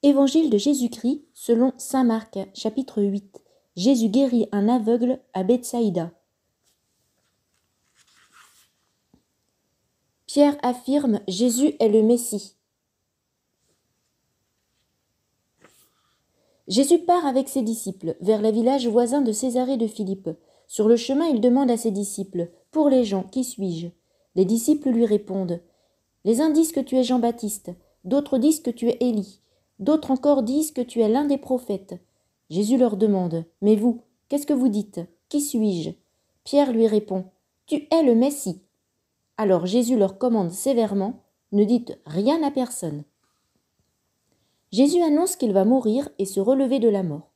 Évangile de Jésus-Christ selon saint Marc, chapitre 8. Jésus guérit un aveugle à Bethsaïda. Pierre affirme Jésus est le Messie. Jésus part avec ses disciples vers les villages voisins de Césarée de Philippe. Sur le chemin, il demande à ses disciples « Pour les gens, qui suis-je » Les disciples lui répondent « Les uns disent que tu es Jean-Baptiste, d'autres disent que tu es Élie, d'autres encore disent que tu es l'un des prophètes. » Jésus leur demande « Mais vous, qu'est-ce que vous dites? Qui suis-je » Pierre lui répond « Tu es le Messie. » Alors Jésus leur commande sévèrement « Ne dites rien à personne. » Jésus annonce qu'il va mourir et se relever de la mort.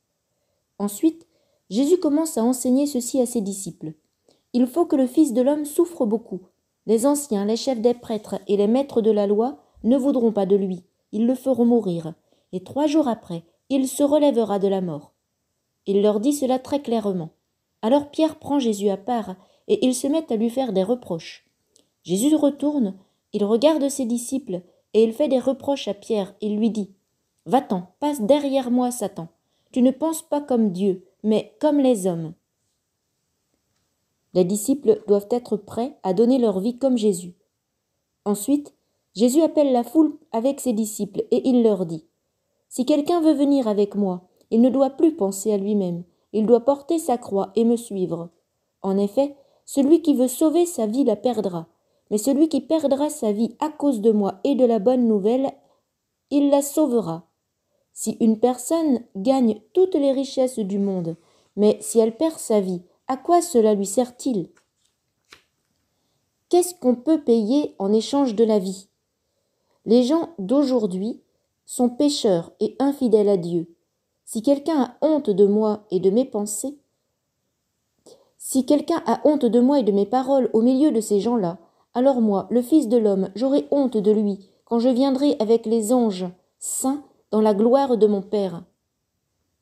Ensuite, Jésus commence à enseigner ceci à ses disciples. Il faut que le Fils de l'homme souffre beaucoup. Les anciens, les chefs des prêtres et les maîtres de la loi ne voudront pas de lui. Ils le feront mourir. Et 3 jours après, il se relèvera de la mort. Il leur dit cela très clairement. Alors Pierre prend Jésus à part et il se met à lui faire des reproches. Jésus retourne, il regarde ses disciples et il fait des reproches à Pierre. Il lui dit « Va-t'en, passe derrière moi, Satan. Tu ne penses pas comme Dieu, mais comme les hommes. » Les disciples doivent être prêts à donner leur vie comme Jésus. Ensuite, Jésus appelle la foule avec ses disciples et il leur dit « Si quelqu'un veut venir avec moi, il ne doit plus penser à lui-même, il doit porter sa croix et me suivre. En effet, celui qui veut sauver sa vie la perdra, mais celui qui perdra sa vie à cause de moi et de la bonne nouvelle, il la sauvera. Si une personne gagne toutes les richesses du monde, mais si elle perd sa vie, à quoi cela lui sert-il? Qu'est-ce qu'on peut payer en échange de la vie? Les gens d'aujourd'hui sont pécheurs et infidèles à Dieu. Si quelqu'un a honte de moi et de mes pensées, si quelqu'un a honte de moi et de mes paroles au milieu de ces gens-là, alors moi, le Fils de l'homme, j'aurai honte de lui quand je viendrai avec les anges saints dans la gloire de mon Père.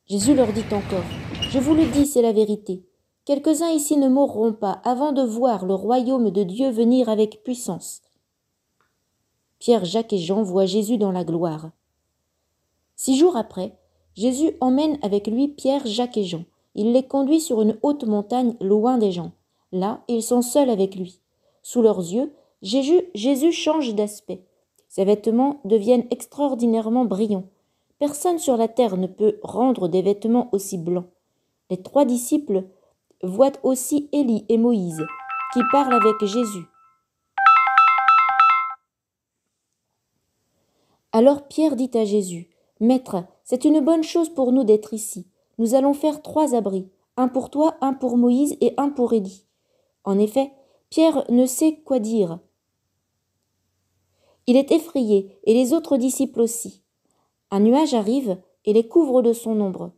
Jésus leur dit encore, « Je vous le dis, c'est la vérité. Quelques-uns ici ne mourront pas avant de voir le royaume de Dieu venir avec puissance. » Pierre, Jacques et Jean voient Jésus dans la gloire. 6 jours après, Jésus emmène avec lui Pierre, Jacques et Jean. Il les conduit sur une haute montagne loin des gens. Là, ils sont seuls avec lui. Sous leurs yeux, Jésus change d'aspect. Ses vêtements deviennent extraordinairement brillants. Personne sur la terre ne peut rendre des vêtements aussi blancs. Les 3 disciples voient aussi Élie et Moïse, qui parlent avec Jésus. Alors Pierre dit à Jésus, « Maître, c'est une bonne chose pour nous d'être ici. Nous allons faire 3 abris, un pour toi, un pour Moïse et un pour Élie. » En effet, Pierre ne sait quoi dire. Il est effrayé, et les autres disciples aussi. Un nuage arrive et les couvre de son ombre.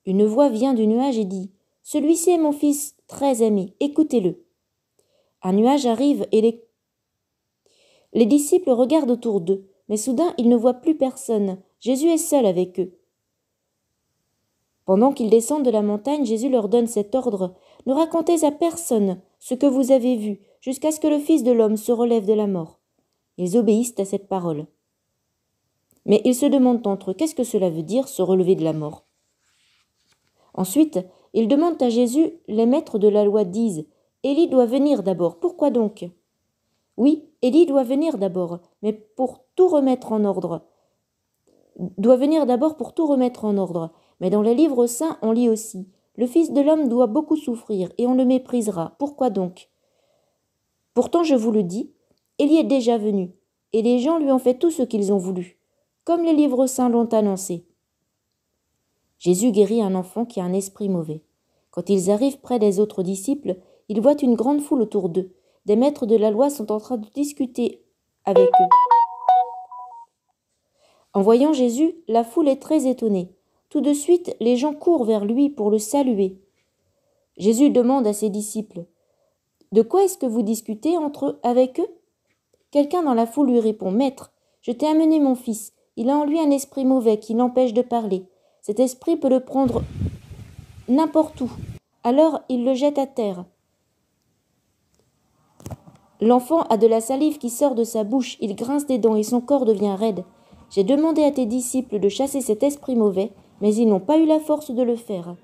Une voix vient du nuage et dit « Celui-ci est mon fils très aimé, écoutez-le. » Un nuage arrive et les disciples regardent autour d'eux, mais soudain ils ne voient plus personne. Jésus est seul avec eux. Pendant qu'ils descendent de la montagne, Jésus leur donne cet ordre « Ne racontez à personne ce que vous avez vu, jusqu'à ce que le Fils de l'homme se relève de la mort. » Ils obéissent à cette parole. Mais ils se demandent entre eux, qu'est-ce que cela veut dire, se relever de la mort? Ensuite, ils demandent à Jésus, les maîtres de la loi disent, Élie doit venir d'abord, pourquoi donc? Oui, Élie doit venir d'abord, mais pour tout remettre en ordre. Mais dans les livres saints, on lit aussi, le Fils de l'homme doit beaucoup souffrir, et on le méprisera, pourquoi donc? Pourtant, je vous le dis, Élie est déjà venu, et les gens lui ont fait tout ce qu'ils ont voulu, comme les livres saints l'ont annoncé. Jésus guérit un enfant qui a un esprit mauvais. Quand ils arrivent près des autres disciples, ils voient une grande foule autour d'eux. Des maîtres de la loi sont en train de discuter avec eux. En voyant Jésus, la foule est très étonnée. Tout de suite, les gens courent vers lui pour le saluer. Jésus demande à ses disciples, « De quoi est-ce que vous discutez avec eux ?» Quelqu'un dans la foule lui répond, « Maître, je t'ai amené mon fils. Il a en lui un esprit mauvais qui l'empêche de parler. Cet esprit peut le prendre n'importe où. Alors il le jette à terre. L'enfant a de la salive qui sort de sa bouche, il grince des dents et son corps devient raide. J'ai demandé à tes disciples de chasser cet esprit mauvais, mais ils n'ont pas eu la force de le faire.